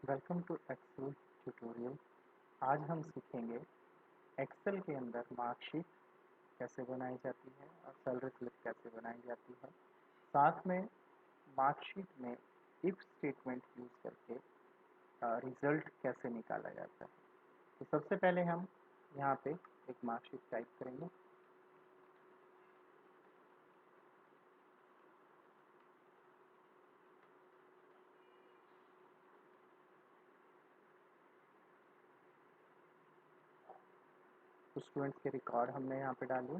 Welcome to Excel tutorial. आज हम सीखेंगे एक्सेल के अंदर मार्कशीट कैसे बनाई जाती है और सैलरी स्लिप कैसे बनाई जाती है। साथ में मार्कशीट में इफ स्टेटमेंट यूज करके रिजल्ट कैसे निकाला जाता है। तो सबसे पहले हम यहाँ पे एक मार्कशीट टाइप करेंगे। तो स्टूडेंट्स के रिकॉर्ड हमने यहाँ पे डाले।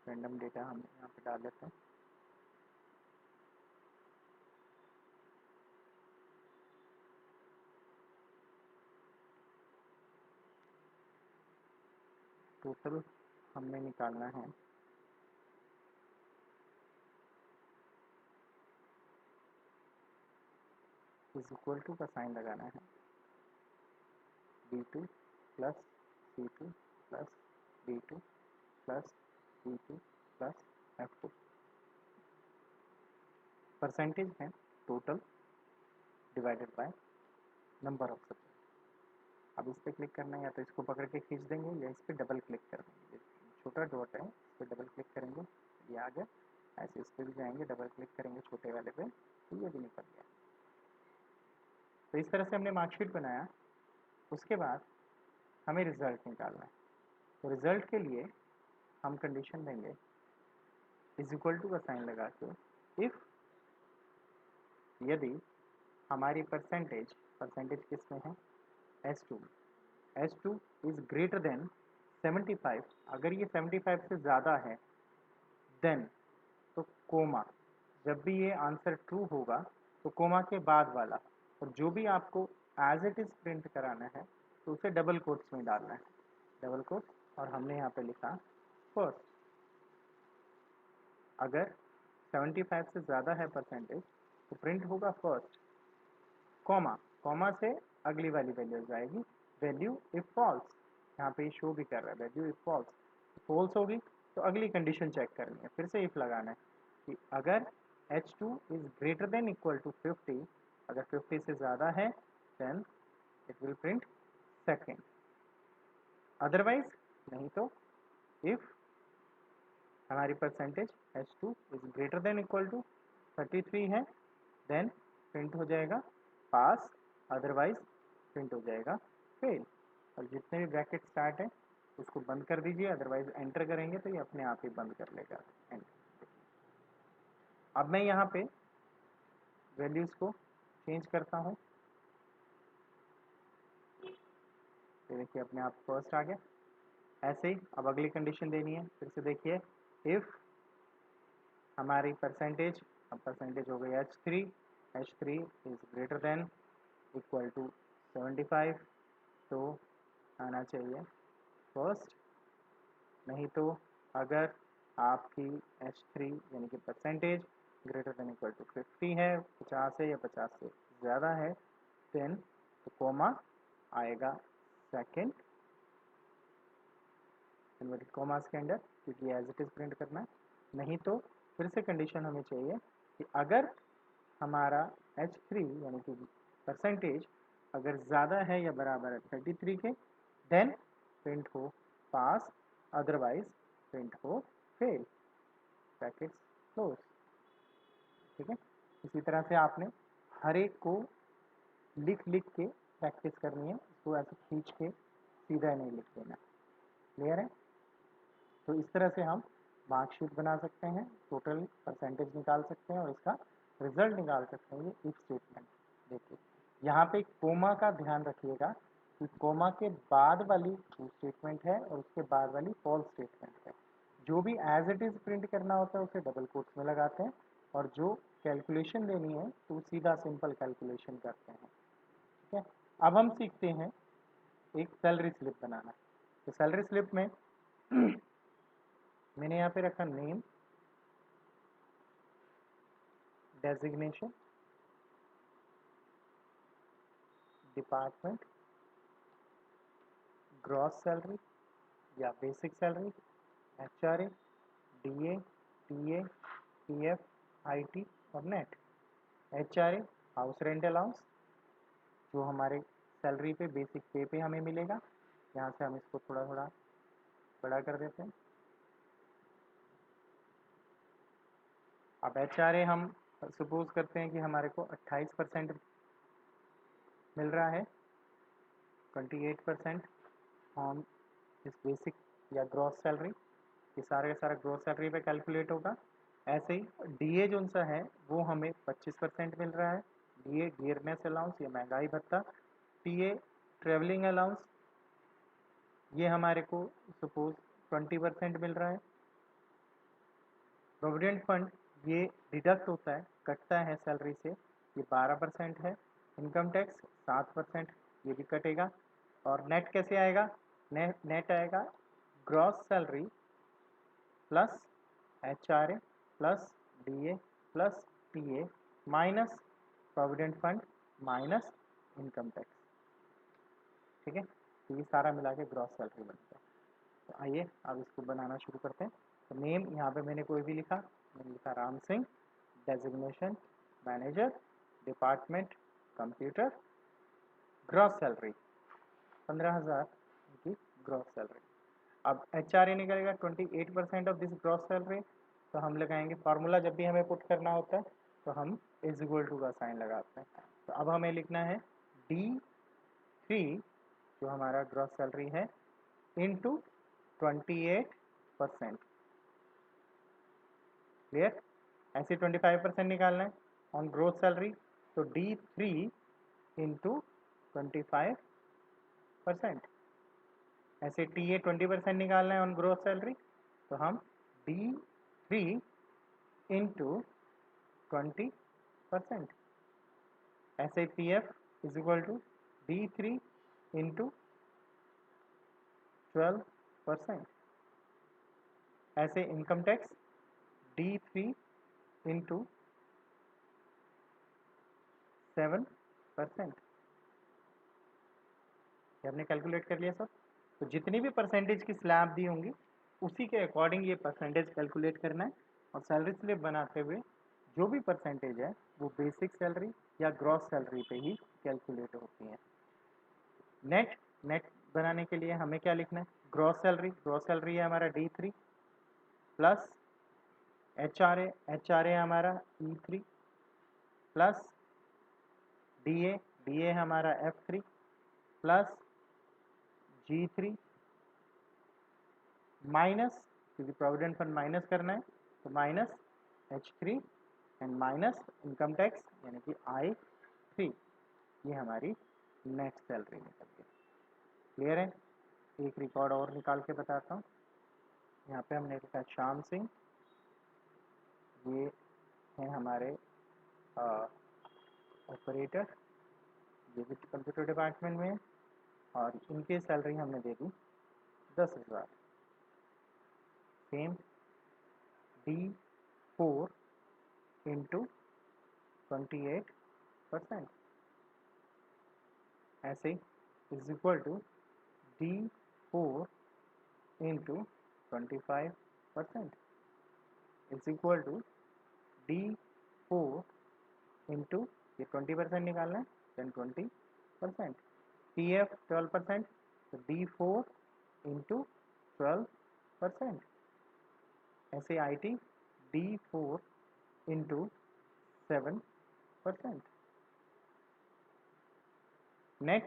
रैंडम डेटा हमने यहाँ पे डाल देते हैं। टोटल हमने निकालना है इज इक्वल टू का साइन लगाना है B2 plus C2 plus D2 plus D2 plus F2। Percentage है total divided by number of subject. अब इस पर क्लिक करना है, या तो इसको पकड़ के खींच देंगे या इस पर डबल क्लिक कर देंगे। छोटा डॉट है, इस पर डबल क्लिक करेंगे, ये आ गया। ऐसे इस पर भी जाएंगे, डबल क्लिक करेंगे छोटे वाले पे, तो ये भी निकल गया। तो इस तरह से हमने मार्कशीट बनाया। उसके बाद हमें रिजल्ट निकालना है। तो रिजल्ट के लिए हम कंडीशन देंगे इज इक्वल टू का साइन लगा के इफ यदि हमारी परसेंटेज किस में है, H two is greater then 75। अगर ये 75 से ज़्यादा है देन, तो कोमा, जब भी ये आंसर ट्रू होगा तो कोमा के बाद वाला, और जो भी आपको एज इट इज़ प्रिंट कराना है तो उसे डबल कोट्स में डालना है, डबल कोट्स। और हमने यहाँ पे लिखा फर्स्ट। अगर 75 से ज़्यादा है परसेंटेज तो प्रिंट होगा फर्स्ट, कॉमा, कॉमा से अगली वाली वैल्यू जाएगी, वैल्यू इफ फॉल्स। यहाँ पे शो भी कर रहा है वैल्यू इफ फॉल्स, फॉल्स होगी तो अगली कंडीशन चेक करनी है, फिर से इफ लगाना है कि अगर H2 is greater than equal to 50, अगर 50 से ज़्यादा है then it will print second, otherwise नहीं। तो इफ हमारी percentage H2 is greater than equal to 33 है देन प्रिंट हो जाएगा पास, अदरवाइज प्रिंट हो जाएगा फेल। और जितने भी ब्रैकेट स्टार्ट है उसको बंद कर दीजिए, अदरवाइज एंटर करेंगे तो ये अपने आप ही बंद कर लेगा। एंटर। अब मैं यहाँ पे वैल्यूज़ को चेंज करता हूँ, तो देखिए अपने आप फर्स्ट आ गया। ऐसे ही अब अगली कंडीशन देनी है, फिर से देखिए इफ़ हमारी परसेंटेज, अब परसेंटेज हो गई H3 is greater than equal to 75, तो आना चाहिए फर्स्ट। नहीं तो अगर आपकी H3 यानी कि percentage greater than equal to 50 है, 50 है या 50 से ज़्यादा है देन तो कोमा आएगा सेकेंड, इन्वर्टेड कॉमास के अंदर, क्योंकि एज इट इज़ प्रिंट करना है। नहीं तो फिर से कंडीशन हमें चाहिए कि अगर हमारा H3 यानी कि परसेंटेज अगर ज़्यादा है या बराबर है 33 के देन प्रिंट हो पास, अदरवाइज प्रिंट हो फेल, ब्रैकेट्स क्लोज। ठीक है, इसी तरह से आपने हर एक को लिख लिख के प्रैक्टिस करनी है, इसको ऐसे खींच के सीधा नहीं लिख देना। क्लियर है? तो इस तरह से हम मार्कशीट बना सकते हैं, टोटल परसेंटेज निकाल सकते हैं और इसका रिजल्ट निकाल सकते हैं। ये इफ स्टेटमेंट देखिए, यहाँ पे कोमा का ध्यान रखिएगा कि कोमा के बाद वाली ट्रू स्टेटमेंट है और उसके बाद वाली फॉल्स स्टेटमेंट है। जो भी एज इट इज प्रिंट करना होता है उसे डबल कोट्स में लगाते हैं, और जो कैलकुलेशन देनी है तो सीधा सिंपल कैलकुलेशन करते हैं। ठीक है, अब हम सीखते हैं एक सैलरी स्लिप बनाना। तो सैलरी स्लिप में मैंने यहाँ पे रखा name, designation, department, gross salary या basic salary, HRA, DA, TA, PF, IT और net. HRA house rent allowance, जो हमारे सैलरी पे बेसिक पे पे हमें मिलेगा। यहाँ से हम इसको थोड़ा थोड़ा बड़ा कर देते हैं। अब एचआरए हम सपोज करते हैं कि हमारे को 28% मिल रहा है, 28% ऑन इस बेसिक या ग्रॉस सैलरी, ये सारा का सारा ग्रॉस सैलरी पे कैलकुलेट होगा। ऐसे ही डीए जो सा है वो हमें 25% मिल रहा है, डीए डियरनेस अलाउंस या महंगाई भत्ता। टीए ट्रेवलिंग अलाउंस, ये हमारे को सपोज 20% मिल रहा है। प्रोविडेंट फंड ये डिडक्ट होता है, कटता है सैलरी से, ये 12% है। इनकम टैक्स 7%, ये भी कटेगा। और नेट कैसे आएगा? नेट आएगा gross salary plus HRA plus DA plus TA minus provident fund minus income tax. ठीक है, तो ये सारा मिला के ग्रॉस सैलरी बनता है। तो आइए अब इसको बनाना शुरू करते हैं। तो नेम यहाँ पे मैंने कोई भी लिखा, मैंने लिखा Ram Singh, designation manager, department computer, gross salary 15,000 की ग्रॉस सैलरी। अब एचआरए निकलेगा 28% ऑफ दिस ग्रॉस सैलरी। तो हम लगाएंगे फार्मूला, जब भी हमें पुट करना होता है तो हम इज इक्वल टू का साइन लगाते हैं। तो अब हमें लिखना है D3 जो हमारा ग्रॉस सैलरी है इंटू 28%। क्लियर? ऐसे 25% निकालना है ऑन ग्रोथ सैलरी, तो D3 इंटू 25%। ऐसे टीए 20% निकालना है ऑन ग्रोथ सैलरी, तो हम D3 इंटू 20%। ऐसे PF is equal to D3 into 12%। ऐसे इनकम टैक्स D3 इंटू 7%। हमने कैलकुलेट कर लिया सब। तो जितनी भी परसेंटेज की स्लैब दी होंगी उसी के अकॉर्डिंग ये परसेंटेज कैलकुलेट करना है। और सैलरी स्लिप बनाते हुए जो भी परसेंटेज है वो बेसिक सैलरी या ग्रॉस सैलरी पे ही कैलकुलेट होती है। नेट बनाने के लिए हमें क्या लिखना है? ग्रॉस सैलरी है हमारा D3 plus H R A हमारा E3 प्लस डी ए हमारा F3 प्लस G3 माइनस, क्योंकि प्रोविडेंट फंड माइनस करना है तो minus H3 and minus income tax यानी कि I3। ये हमारी नेट सैलरी निकल गई। क्लियर है? एक रिकॉर्ड और निकाल के बताता हूँ। यहाँ पे हमने लिखा श्याम सिंह, ये हैं हमारे ऑपरेटर, ये भी कंप्यूटर डिपार्टमेंट में है, और इनकी सैलरी हमने दे दी 10,000। Same D4 into 28%। ऐसे is equal to D4 into 25% is equal to D4 into, ये 20% निकालना है, देन 20%। PF 12%, तो D4 इंटू 12%। ऐसे IT D4 into 7%। Net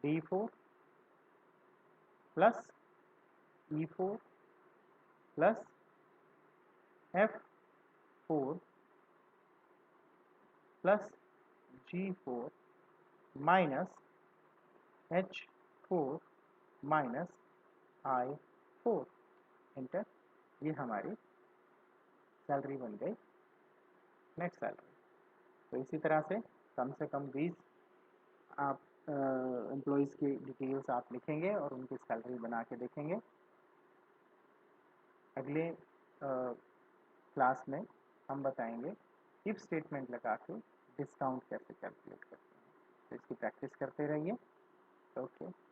D4 plus E4 plus F4 plus G4 minus H4 minus I4 inter. ये हमारी salary बन गई net salary. तो इसी तरह से कम 20 आप एम्प्लॉयज़ की डिटेल्स आप लिखेंगे और उनकी सैलरी बना के देखेंगे। अगले क्लास में हम बताएंगे इफ स्टेटमेंट लगा के डिस्काउंट कैसे कैलकुलेट करते हैं। तो इसकी प्रैक्टिस करते रहिए। ओके।